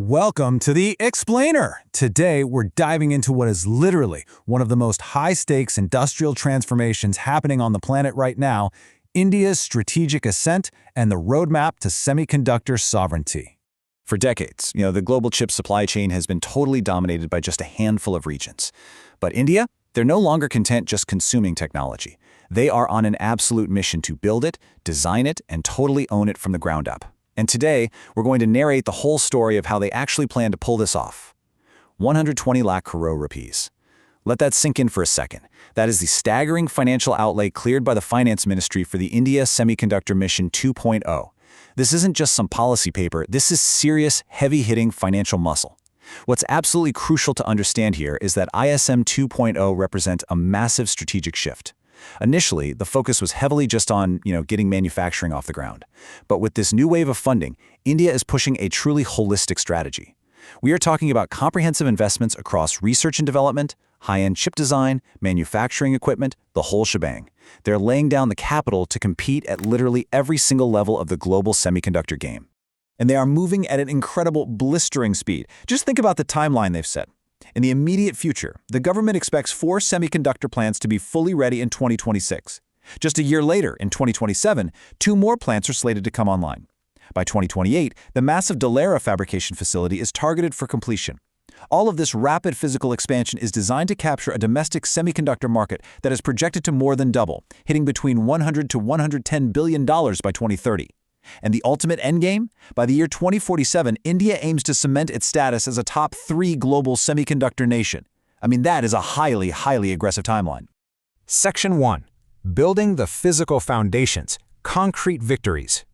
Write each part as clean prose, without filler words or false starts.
Welcome to the Explainer. Today, we're diving into what is literally one of the most high-stakes industrial transformations happening on the planet right now, India's strategic ascent and the roadmap to semiconductor sovereignty. For decades, the global chip supply chain has been totally dominated by just a handful of regions. But India, they're no longer content just consuming technology. They are on an absolute mission to build it, design it, and totally own it from the ground up. And today, we're going to narrate the whole story of how they actually plan to pull this off. 120 lakh crore rupees. Let that sink in for a second. That is the staggering financial outlay cleared by the Finance Ministry for the India Semiconductor Mission 2.0. This isn't just some policy paper, this is serious, heavy-hitting financial muscle. What's absolutely crucial to understand here is that ISM 2.0 represents a massive strategic shift. Initially, the focus was heavily just on, getting manufacturing off the ground. But with this new wave of funding, India is pushing a truly holistic strategy. We are talking about comprehensive investments across research and development, high-end chip design, manufacturing equipment, the whole shebang. They're laying down the capital to compete at literally every single level of the global semiconductor game. And they are moving at an incredible, blistering speed. Just think about the timeline they've set. In the immediate future, the government expects 4 semiconductor plants to be fully ready in 2026. Just a year later, in 2027, 2 more plants are slated to come online. By 2028, the massive Dalera fabrication facility is targeted for completion. All of this rapid physical expansion is designed to capture a domestic semiconductor market that is projected to more than double, hitting between $100 to $110 billion by 2030. And the ultimate endgame? By the year 2047, India aims to cement its status as a top 3 global semiconductor nation. That is a highly, highly aggressive timeline. Section 1. Building the physical foundations. Concrete victories.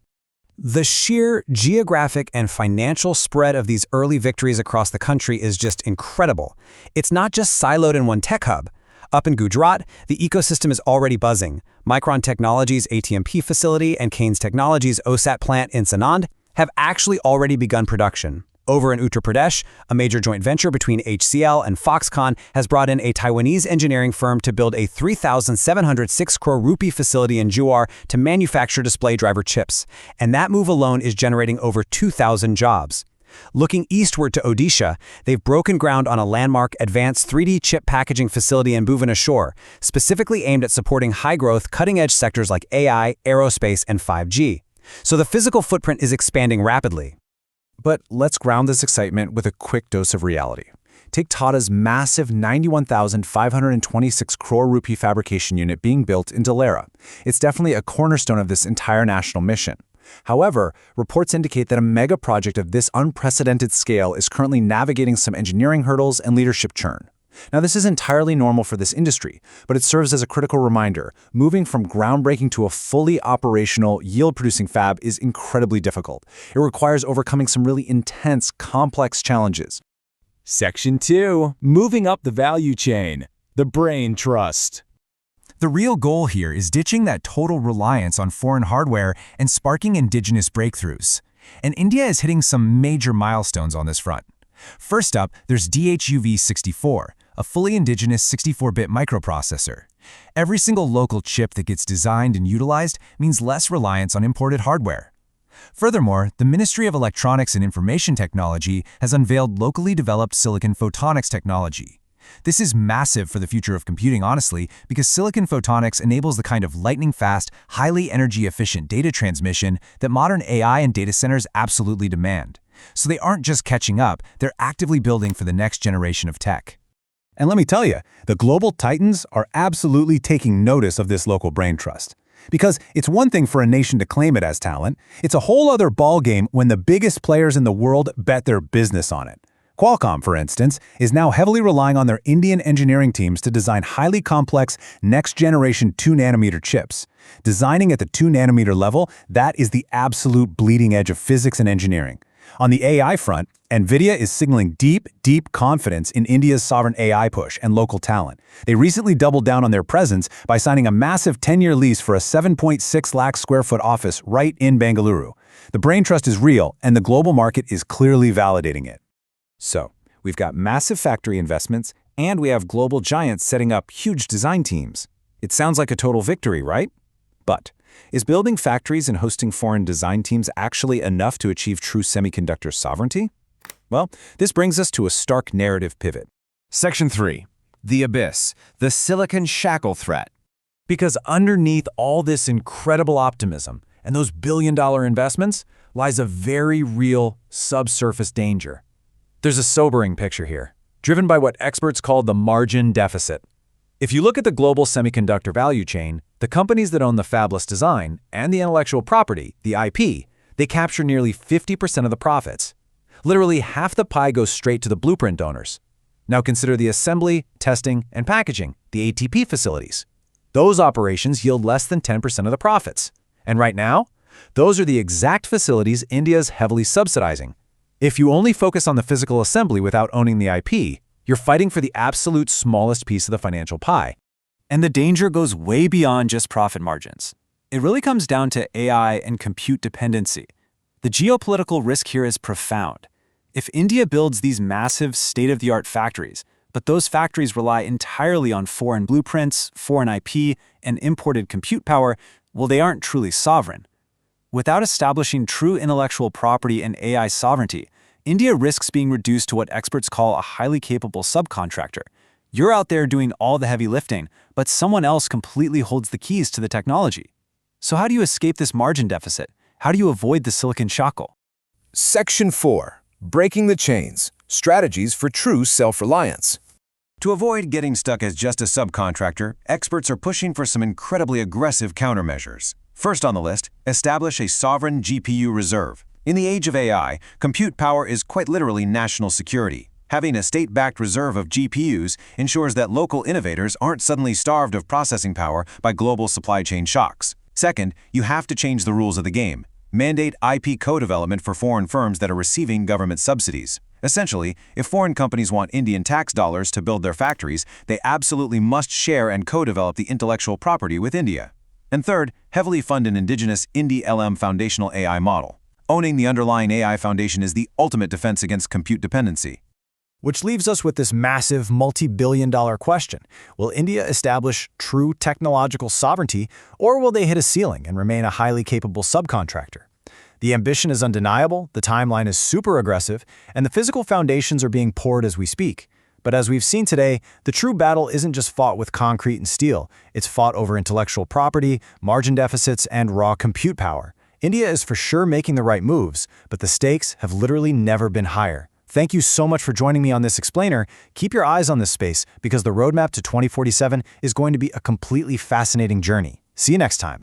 The sheer geographic and financial spread of these early victories across the country is just incredible. It's not just siloed in one tech hub. Up in Gujarat, the ecosystem is already buzzing. Micron Technologies' ATMP facility and Kaynes Technologies' OSAT plant in Sanand have actually already begun production. Over in Uttar Pradesh, a major joint venture between HCL and Foxconn has brought in a Taiwanese engineering firm to build a 3,706 crore rupee facility in Jewar to manufacture display driver chips. And that move alone is generating over 2,000 jobs. Looking eastward to Odisha, they've broken ground on a landmark advanced 3D chip packaging facility in Bhubaneswar, specifically aimed at supporting high-growth, cutting-edge sectors like AI, aerospace, and 5G. So the physical footprint is expanding rapidly. But let's ground this excitement with a quick dose of reality. Take Tata's massive 91,526 crore rupee fabrication unit being built in Dalera. It's definitely a cornerstone of this entire national mission. However, reports indicate that a mega project of this unprecedented scale is currently navigating some engineering hurdles and leadership churn. Now, this is entirely normal for this industry, but it serves as a critical reminder. Moving from groundbreaking to a fully operational, yield-producing fab is incredibly difficult. It requires overcoming some really intense, complex challenges. Section 2. Moving up the value chain. The Brain Trust. The real goal here is ditching that total reliance on foreign hardware and sparking indigenous breakthroughs. And India is hitting some major milestones on this front. First up, there's DHUV64, a fully indigenous 64-bit microprocessor. Every single local chip that gets designed and utilized means less reliance on imported hardware. Furthermore, the Ministry of Electronics and Information Technology has unveiled locally developed silicon photonics technology. This is massive for the future of computing, honestly, because silicon photonics enables the kind of lightning-fast, highly energy-efficient data transmission that modern AI and data centers absolutely demand. So they aren't just catching up, they're actively building for the next generation of tech. And let me tell you, the global titans are absolutely taking notice of this local brain trust. Because it's one thing for a nation to claim it as talent, it's a whole other ballgame when the biggest players in the world bet their business on it. Qualcomm, for instance, is now heavily relying on their Indian engineering teams to design highly complex, next-generation 2-nanometer chips. Designing at the 2-nanometer level, that is the absolute bleeding edge of physics and engineering. On the AI front, Nvidia is signaling deep, deep confidence in India's sovereign AI push and local talent. They recently doubled down on their presence by signing a massive 10-year lease for a 7.6 lakh square foot office right in Bengaluru. The brain trust is real, and the global market is clearly validating it. So, we've got massive factory investments, and we have global giants setting up huge design teams. It sounds like a total victory, right? But is building factories and hosting foreign design teams actually enough to achieve true semiconductor sovereignty? Well, this brings us to a stark narrative pivot. Section 3. The Abyss, the Silicon Shackle Threat. Because underneath all this incredible optimism and those billion-dollar investments lies a very real subsurface danger. There's a sobering picture here, driven by what experts call the margin deficit. If you look at the global semiconductor value chain, the companies that own the fabless design and the intellectual property, the IP, they capture nearly 50% of the profits. Literally half the pie goes straight to the blueprint owners. Now consider the assembly, testing, and packaging, the ATP facilities. Those operations yield less than 10% of the profits. And right now, those are the exact facilities India is heavily subsidizing. If you only focus on the physical assembly without owning the IP, you're fighting for the absolute smallest piece of the financial pie. And the danger goes way beyond just profit margins. It really comes down to AI and compute dependency. The geopolitical risk here is profound. If India builds these massive state-of-the-art factories, but those factories rely entirely on foreign blueprints, foreign IP, and imported compute power, well, they aren't truly sovereign. Without establishing true intellectual property and AI sovereignty, India risks being reduced to what experts call a highly capable subcontractor. You're out there doing all the heavy lifting, but someone else completely holds the keys to the technology. So how do you escape this margin deficit? How do you avoid the silicon shackle? Section 4. Breaking the chains. Strategies for true self-reliance. To avoid getting stuck as just a subcontractor, experts are pushing for some incredibly aggressive countermeasures. First on the list, establish a sovereign GPU reserve. In the age of AI, compute power is quite literally national security. Having a state-backed reserve of GPUs ensures that local innovators aren't suddenly starved of processing power by global supply chain shocks. Second, you have to change the rules of the game. Mandate IP co-development for foreign firms that are receiving government subsidies. Essentially, if foreign companies want Indian tax dollars to build their factories, they absolutely must share and co-develop the intellectual property with India. And third, heavily fund an indigenous Indi-LM foundational AI model. Owning the underlying AI foundation is the ultimate defense against compute dependency. Which leaves us with this massive multi-billion-dollar question. Will India establish true technological sovereignty, or will they hit a ceiling and remain a highly capable subcontractor? The ambition is undeniable, the timeline is super aggressive, and the physical foundations are being poured as we speak. But as we've seen today, the true battle isn't just fought with concrete and steel. It's fought over intellectual property, margin deficits, and raw compute power. India is for sure making the right moves, but the stakes have literally never been higher. Thank you so much for joining me on this explainer. Keep your eyes on this space because the roadmap to 2047 is going to be a completely fascinating journey. See you next time.